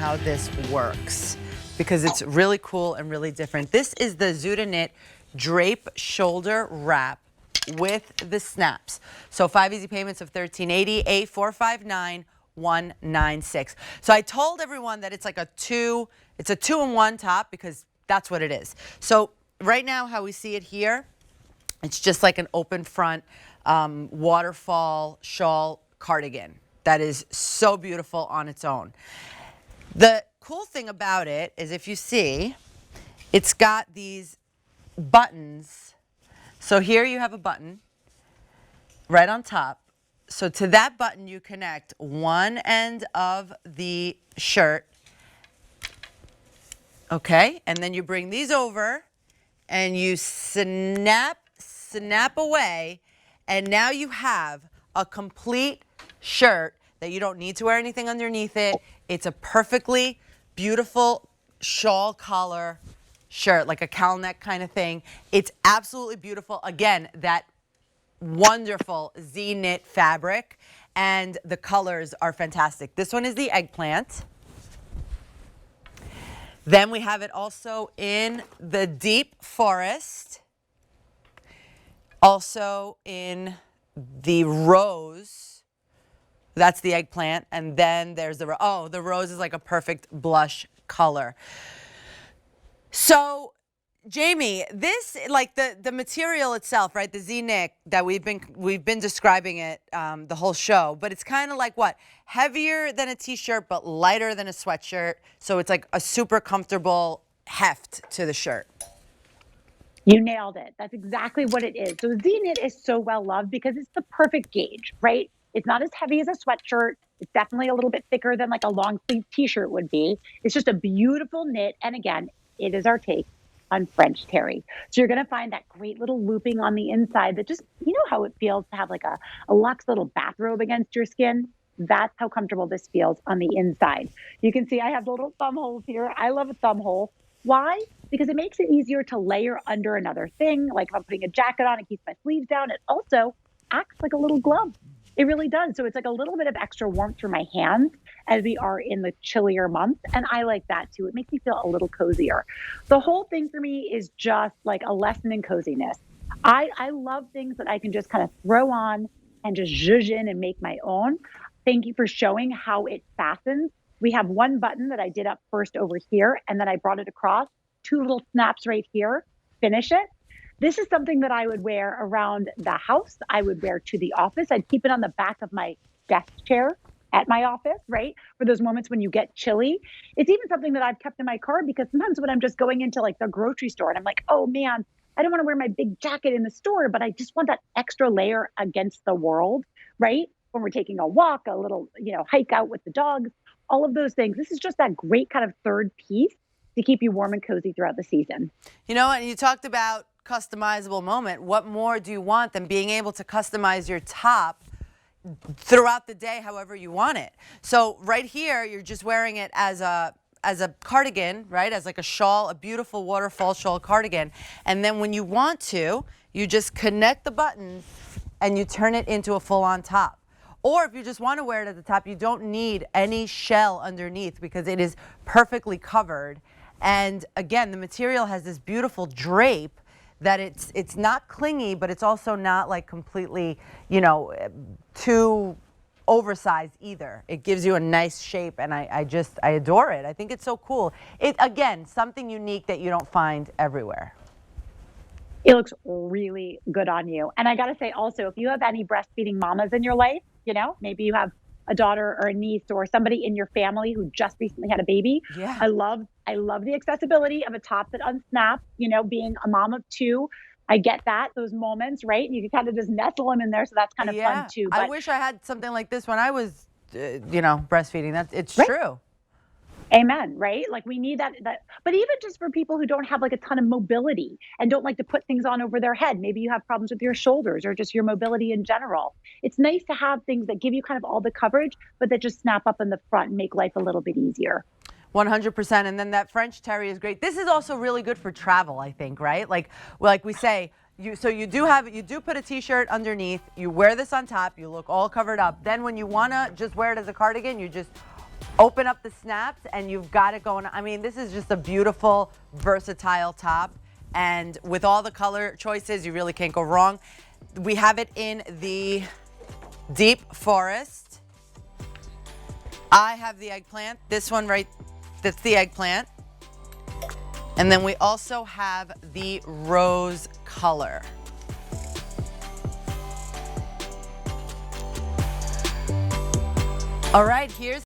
how this works because it's really cool and really different. This is the Z-Knit Drape Shoulder Wrap with the snaps. So 5 easy payments of $13.80, 8459196. So I told everyone that it's like a two-in-one top because that's what it is. So right now how we see it here, it's just like an open front waterfall shawl cardigan that is so beautiful on its own. The cool thing about it is if you see, it's got these buttons. So here you have a button right on top. So to that button you connect one end of the shirt, okay? And then you bring these over and you snap away, and now you have a complete shirt that you don't need to wear anything underneath it. It's a perfectly beautiful shawl collar shirt, like a cowl neck kind of thing. It's absolutely beautiful. Again, that wonderful Z-Knit fabric, and the colors are fantastic. This one is the eggplant. Then we have it also in the deep forest, also in the rose. That's the eggplant, and then there's the the rose is like a perfect blush color. So, Jamie, this like the material itself, right? The Z-Knit that we've been describing it the whole show, but it's kind of like what, heavier than a t-shirt but lighter than a sweatshirt. So it's like a super comfortable heft to the shirt. You nailed it. That's exactly what it is. So Z-Knit is so well loved because it's the perfect gauge, right? It's not as heavy as a sweatshirt. It's definitely a little bit thicker than like a long sleeve t-shirt would be. It's just a beautiful knit. And again, it is our take on French terry. So you're going to find that great little looping on the inside that just, you know how it feels to have like a luxe little bathrobe against your skin? That's how comfortable this feels on the inside. You can see I have the little thumb holes here. I love a thumb hole. Why? Because it makes it easier to layer under another thing. Like if I'm putting a jacket on, it keeps my sleeves down. It also acts like a little glove. It really does. So it's like a little bit of extra warmth for my hands as we are in the chillier months. And I like that too. It makes me feel a little cozier. The whole thing for me is just like a lesson in coziness. I love things that I can just kind of throw on and just zhuzh in and make my own. Thank you for showing how it fastens. We have one button that I did up first over here, and then I brought it across, 2 little snaps right here, finish it. This is something that I would wear around the house. I would wear to the office. I'd keep it on the back of my desk chair at my office, right? For those moments when you get chilly. It's even something that I've kept in my car because sometimes when I'm just going into like the grocery store and I'm like, oh man, I don't want to wear my big jacket in the store, but I just want that extra layer against the world, right? When we're taking a walk, a little, hike out with the dogs, all of those things. This is just that great kind of third piece to keep you warm and cozy throughout the season. You know what? You talked about customizable moment. What more do you want than being able to customize your top throughout the day however you want it? So right here, you're just wearing it as a cardigan, right? As like a shawl, a beautiful waterfall shawl cardigan. And then when you want to, you just connect the buttons and you turn it into a full-on top. Or if you just want to wear it at the top, you don't need any shell underneath because it is perfectly covered. And again, the material has this beautiful drape that it's not clingy, but it's also not like completely, too oversized either. It gives you a nice shape, and I adore it. I think it's so cool. It, again, something unique that you don't find everywhere. It looks really good on you. And I got to say also, if you have any breastfeeding mamas in your life, maybe you have a daughter or a niece or somebody in your family who just recently had a baby. Yeah. I love the accessibility of a top that unsnaps, being a mom of 2. I get that, those moments, right? And you can kind of just nestle them in there. So that's kind of fun too. But I wish I had something like this when I was, breastfeeding. It's right? True. Amen, right? Like we need that, but even just for people who don't have like a ton of mobility and don't like to put things on over their head, maybe you have problems with your shoulders or just your mobility in general. It's nice to have things that give you kind of all the coverage, but that just snap up in the front and make life a little bit easier. 100%. And then that French terry is great. This is also really good for travel, I think, right? Like we say, you do put a t-shirt underneath, you wear this on top, you look all covered up. Then when you want to just wear it as a cardigan, you just open up the snaps and you've got it going. I mean, this is just a beautiful, versatile top. And with all the color choices, you really can't go wrong. We have it in the deep forest. I have the eggplant. This one right, that's the eggplant. And then we also have the rose color. All right, here's